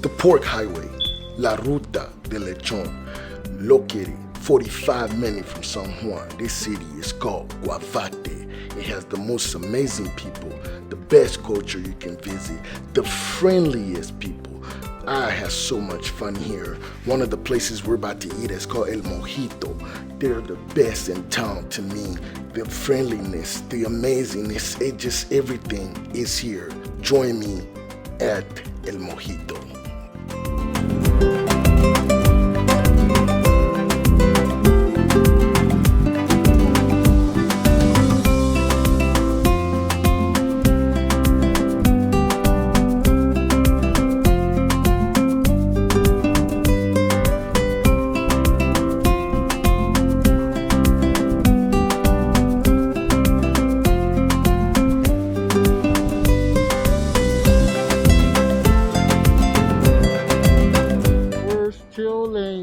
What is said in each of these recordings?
The pork highway, La Ruta de Lechon, located 45 minutes from San Juan. This city is called Guavate. It has the most amazing people, the best culture you can visit, the friendliest people. I have so much fun here. One of the places we're about to eat is called El Mojito. They're the best in town to me. The friendliness, the amazingness, everything is here. Join me at El Mojito.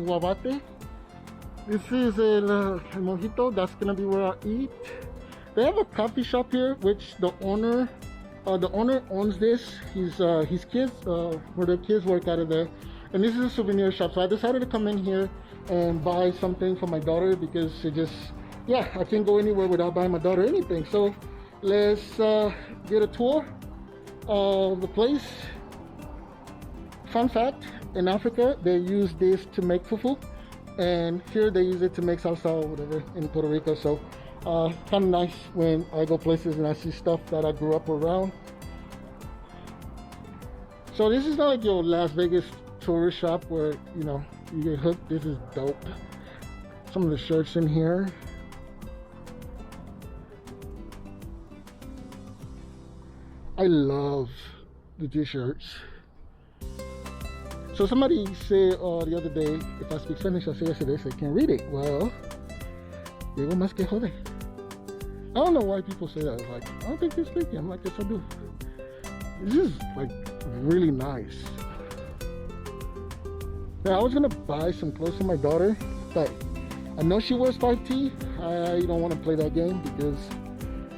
Guavate. This is El Mojito. That's gonna be where I eat. They have a coffee shop here, which the owner owns this. His kids, where their kids work out of there, and this is a souvenir shop. So I decided to come in here and buy something for my daughter because I can't go anywhere without buying my daughter anything. So let's get a tour of the place. Fun fact, in Africa, they use this to make fufu, and here they use it to make salsa or whatever in Puerto Rico. So kind of nice when I go places and I see stuff that I grew up around. So this is not like your Las Vegas tourist shop where, you know, you get hooked. This is dope. Some of the shirts in here. I love the t-shirts. So somebody said the other day, if I speak Spanish, I say yesterday, they can't read it. Well, digo más que jode. I don't know why people say that. It's like, I don't think you're speaking. I'm like, yes, I do. This is like really nice. Now, I was gonna buy some clothes for my daughter, but I know she wears 5T. I don't want to play that game because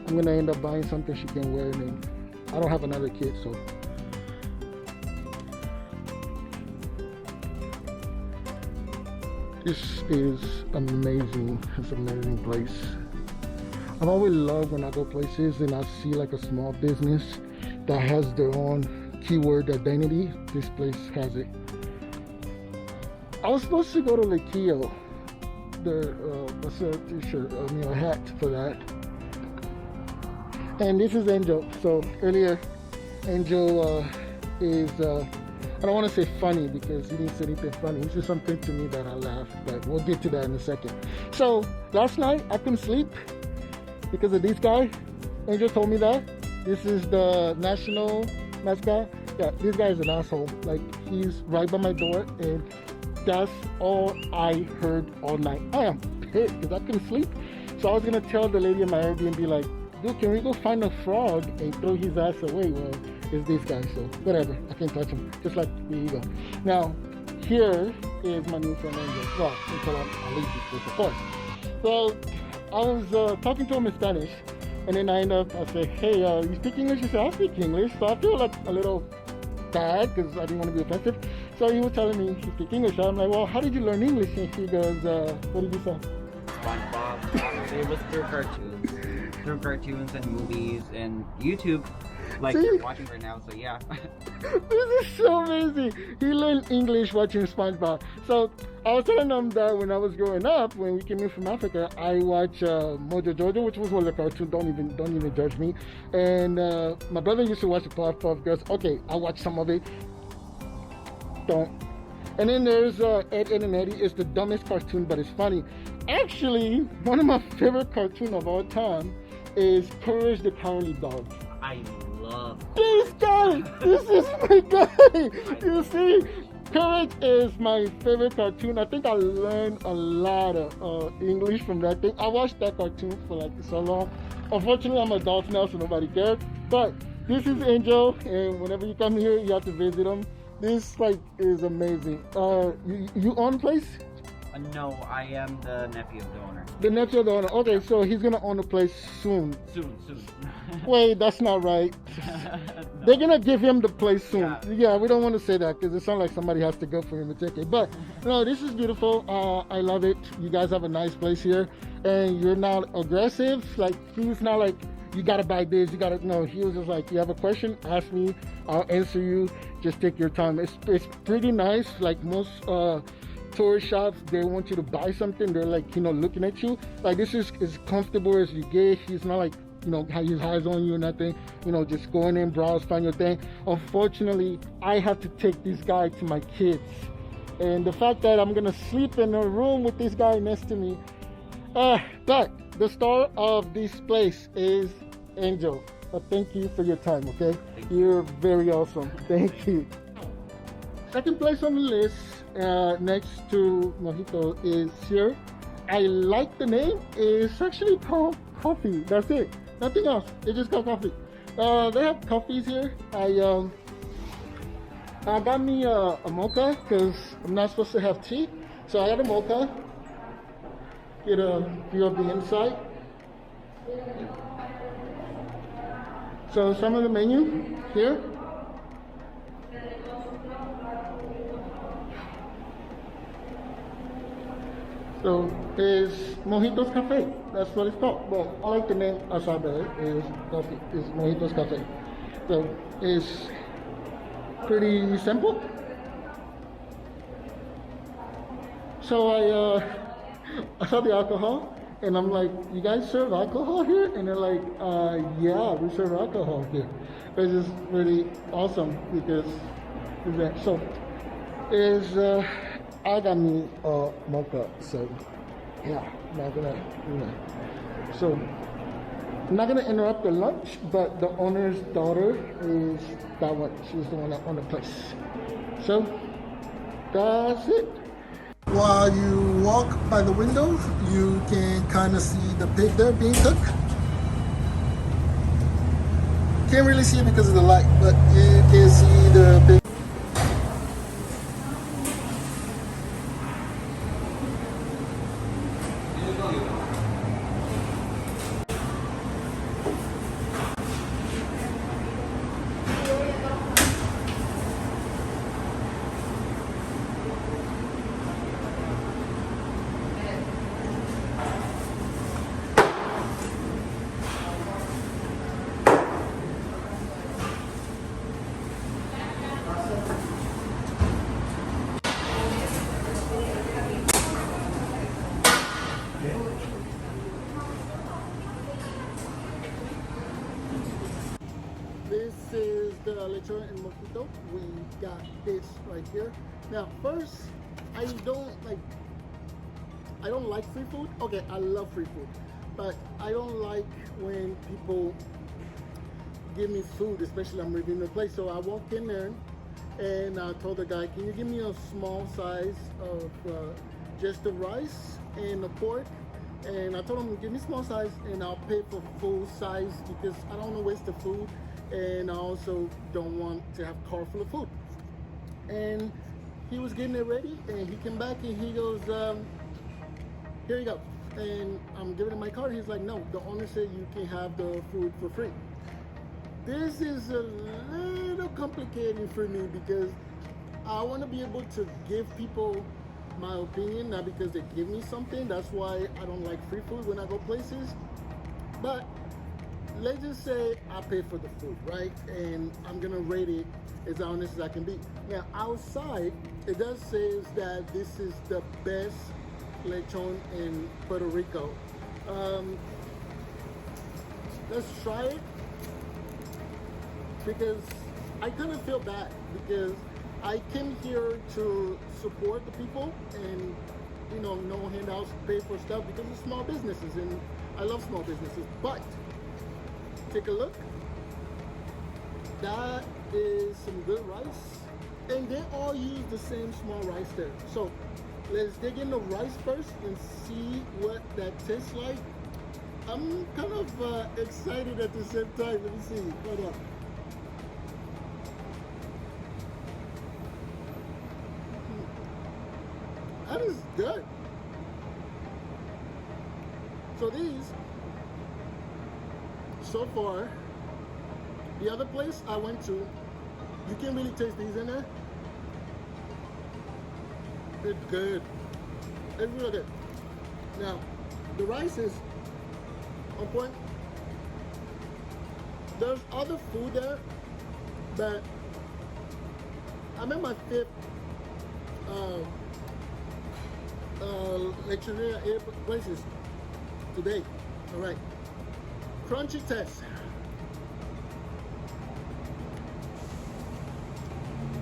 I'm gonna end up buying something she can wear, and I don't have another kid, so. This is amazing. It's an amazing place. I've always loved when I go places and I see like a small business that has their own keyword identity. This place has it. I was supposed to go to Lechon, what's a t-shirt, a hat for that. And this is Angel. So earlier, Angel is, I don't want to say funny because he didn't say anything funny. It's just something to me that I laughed, but we'll get to that in a second. So last night I couldn't sleep because of this guy. Angel told me that. This is the national mascot. Yeah, this guy is an asshole. Like, he's right by my door, and that's all I heard all night. I am pissed because I couldn't sleep. So I was gonna tell the lady in my Airbnb, like, dude, can we go find a frog and throw his ass away? Well, it's this guy, so whatever. I can't touch him. Just like, here you go. Now, here is my new friend Angel. Well, until I leave this place, of course. So I was talking to him in Spanish, and then I end up, I say, hey, you speak English? He said, I speak English. So I feel like a little bad because I didn't want to be offensive. So he was telling me he speaks English. I'm like, well, how did you learn English? And he goes, what did you say? SpongeBob. It was through cartoons. Through cartoons and movies and YouTube, like you're watching right now, so yeah. This is so amazing. He learned English watching SpongeBob. So I was telling him that when I was growing up, when we came in from Africa, I watched Mojo Jojo, which was one of the cartoons. Don't even judge me. And my brother used to watch the Powerpuff Girls. Okay, I watched some of it. Don't. And then there's Ed, Edd and Eddy. It's the dumbest cartoon, but it's funny. Actually, one of my favorite cartoons of all time is Courage the Cowardly Dog. I love this guy. This is my guy. You see, Courage is my favorite cartoon. I think I learned a lot of English from that thing. I watched that cartoon for like so long. Unfortunately, I'm an adult now, so nobody cares. But this is Angel, and whenever you come here, you have to visit him. This like is amazing. You own a place? No, I am the nephew of the owner. The nephew of the owner. Okay, so he's gonna own the place soon. Soon. Wait, that's not right. No. They're gonna give him the place soon. Yeah. We don't want to say that because it sounds like somebody has to go for him to take it. But no, this is beautiful. I love it. You guys have a nice place here, and you're not aggressive. Like he's not like you gotta buy this. You gotta no. He was just like, you have a question, ask me. I'll answer you. Just take your time. It's pretty nice. Like most tourist shops, they want you to buy something. They're like, looking at you. Like this is as comfortable as you get. He's not like, have his eyes on you or nothing. Just going in, browse, find your thing. Unfortunately, I have to take this guy to my kids. And the fact that I'm gonna sleep in a room with this guy next to me. But the star of this place is Angel. Thank you for your time, okay? You're very awesome. Thank you. Second place on the list, next to Mojito, is here. I like the name. It's actually called coffee. That's it. Nothing else. It's just called coffee. They have coffees here. I got me a mocha because I'm not supposed to have tea. So I got a mocha. Get a view of the inside. So some of the menu here. So is Mojito's Cafe. That's what it's called. Well, I like the name Asabe. Is coffee. Is Mojito's Cafe. So it's pretty simple. So I saw the alcohol. And I'm like, you guys serve alcohol here? And they're like, yeah, we serve alcohol here. Which is really awesome because so I got me a mocha. So yeah, So I'm not gonna interrupt the lunch, but the owner's daughter is that one. She's the one that owned the place. So that's it. While you walk by the window, you can kind of see the pig there being cooked. Can't really see it because of the light, but you can see the pig. This is the Lechonera El Mojito. We got this right here. Now, first, I don't like free food. Okay, I love free food, but I don't like when people give me food, especially I'm reviewing the place. So I walked in there and I told the guy, can you give me a small size of just the rice and the pork? And I told him, give me small size and I'll pay for full size because I don't want to waste the food. And I also don't want to have a car full of food. And he was getting it ready and he came back and he goes, here you go. And I'm giving him my card. He's like, no, the owner said you can have the food for free. This is a little complicated for me because I want to be able to give people my opinion, not because they give me something. That's why I don't like free food when I go places. But let's just say I pay for the food, right? And I'm gonna rate it as honest as I can be. Now, outside, it does say that this is the best lechon in Puerto Rico. Let's try it because I kind of feel bad because I came here to support the people and, you know, no handouts, pay for stuff because of small businesses, and I love small businesses. But take a look. That is some good rice, and they all use the same small rice there. So let's dig in the rice first and see what that tastes like. I'm kind of excited at the same time. Let me see. Hold on. That is good. So these, so far, the other place I went to, you can really taste these in there. It's good. It's really good. Now, the rice is on point. There's other food there, but I'm at my 5th Lechonera El places today. All right, crunchy test.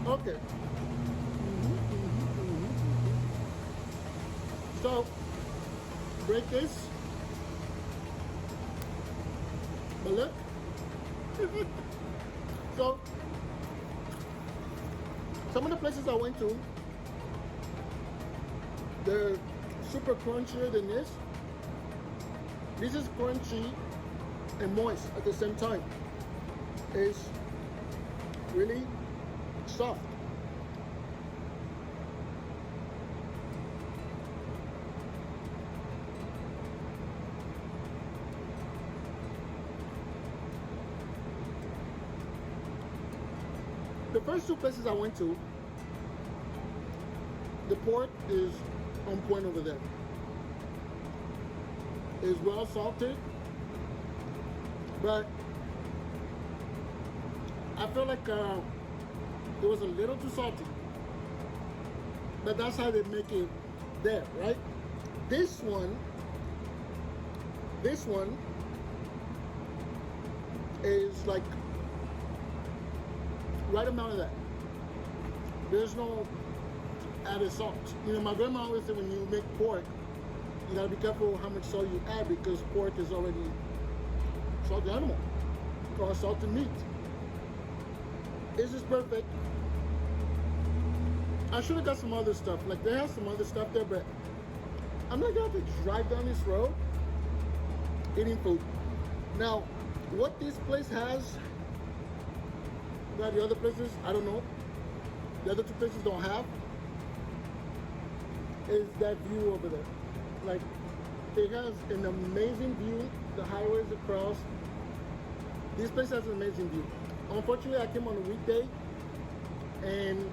Okay. So break this. But look. So some of the places I went to, they're super crunchier than this. This is crunchy and moist at the same time. It's really soft. The first two places I went to, the pork is on point over there. It's well salted, but I feel like it was a little too salty. But that's how they make it there, right? This one is like right amount of that. There's no added salt. You know, my grandma always said when you make pork, you gotta be careful how much salt you add because pork is already salted animal or salted meat. This is perfect. I should have got some other stuff. Like they have some other stuff there, but I'm not gonna have to drive down this road eating food. Now, what this place has that the other places, I don't know, the other two places don't have, is that view over there. Like, it has an amazing view, the highways across. This place has an amazing view. Unfortunately, I came on a weekday, and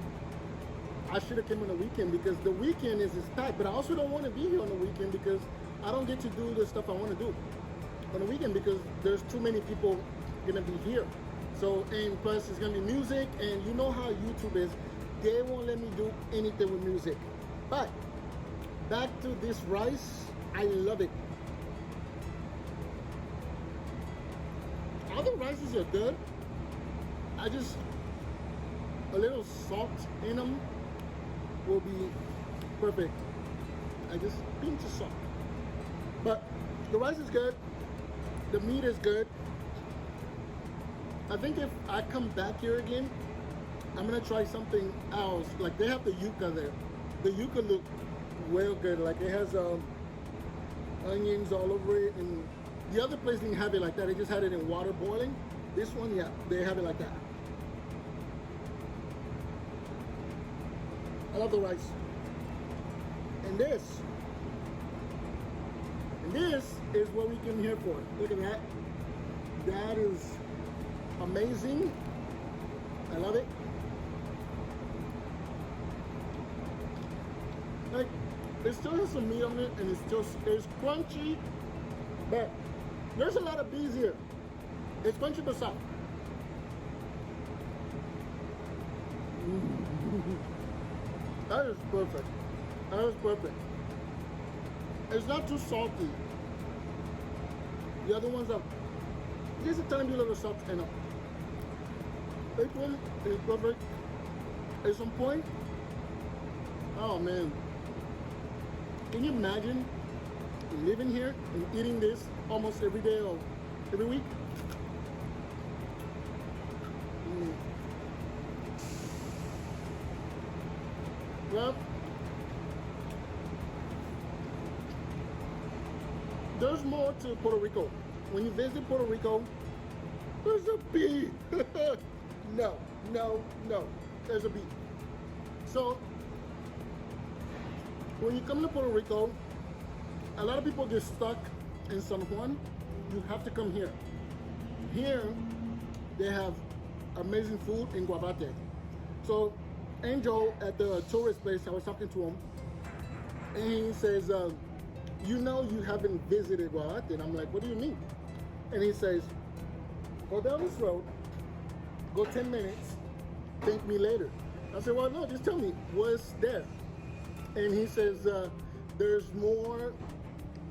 I should have came on a weekend because the weekend is packed, but I also don't want to be here on the weekend because I don't get to do the stuff I want to do on the weekend because there's too many people gonna be here. So, and plus it's gonna be music, and you know how YouTube is, they won't let me do anything with music. But back to this rice, I love it. All the rices are good. I just, a little salt in them will be perfect. I just pinch of salt. But the rice is good. The meat is good. I think if I come back here again, I'm gonna try something else. Like they have the yuca there. The yuca look well good. Like it has onions all over it, and the other place didn't have it like that. They just had it in water boiling. This one, yeah, they have it like that. I love the rice. And this is what we came here for. Look at that. That is amazing. I love it. Like, it still has some meat on it, and it's crunchy, but there's a lot of bees here. It's crunchy but soft. That is perfect. That is perfect. It's not too salty. The other ones are just a tiny little salt in them. This one is perfect. It's on point. Oh man. Can you imagine living here and eating this almost every day or every week? Well, there's more to Puerto Rico. When you visit Puerto Rico, there's a bee. No. There's a bee. So, when you come to Puerto Rico, a lot of people get stuck in San Juan, you have to come here. Here, they have amazing food in Guavate. So, Angel at the tourist place, I was talking to him, and he says, you know you haven't visited Guavate. And I'm like, what do you mean? And he says, go down this road, go 10 minutes, thank me later. I said, well, no, just tell me what's there. And he says, there's more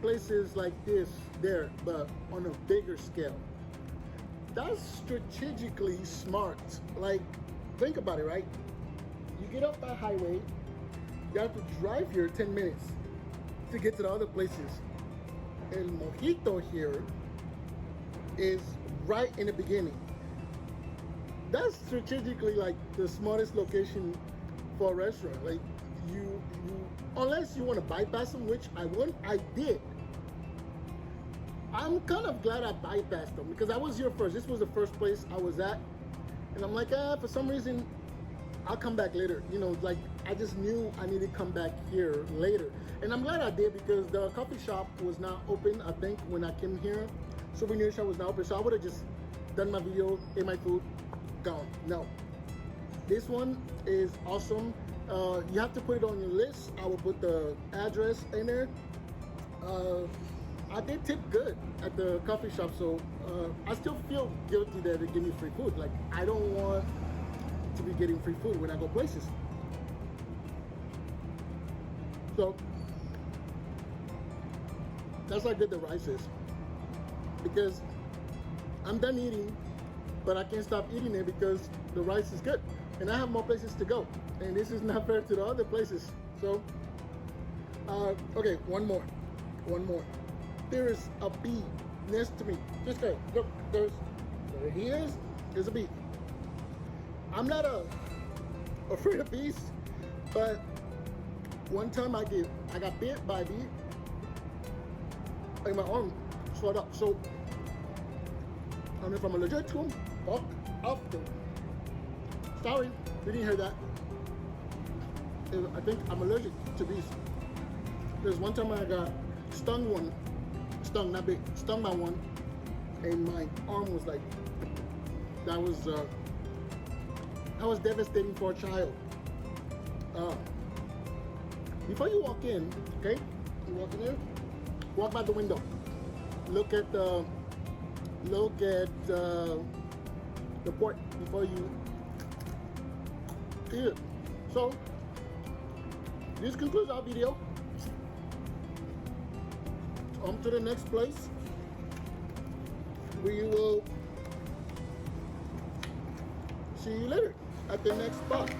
places like this there, but on a bigger scale. That's strategically smart. Like, think about it, right? You get off that highway, you have to drive here 10 minutes to get to the other places. El Mojito here is right in the beginning. That's strategically like the smartest location for a restaurant. Like you unless you want to bypass them, which I did. I'm kind of glad I bypassed them because I was here first. This was the first place I was at, and I'm like, for some reason, I'll come back later. You know, like I just knew I needed to come back here later, and I'm glad I did because the coffee shop was not open. I think when I came here, Souvenir shop was not open, so I would have just done my video, ate my food, gone. No, this one is awesome. You have to put it on your list. I will put the address in there. I did tip good at the coffee shop, so I still feel guilty that they give me free food. Like, I don't want to be getting free food when I go places. So, that's how good the rice is. Because I'm done eating, but I can't stop eating it because the rice is good. And I have more places to go. And this is not fair to the other places. So, okay, one more. There is a bee next to me. Just go. Look, there he is. There's a bee. I'm not afraid of bees, but one time I got bit by a bee, and my arm swelled up. So I don't know if I'm allergic to them. Fuck off them. Sorry, you didn't hear that. I think I'm allergic to bees. There's one time I got stung by one, and my arm was like, that was devastating for a child. Before you walk in, okay, you walk in there, walk by the window, look at the port before you eat it. So this concludes our video. On to the next place. We will see you later at the next spot.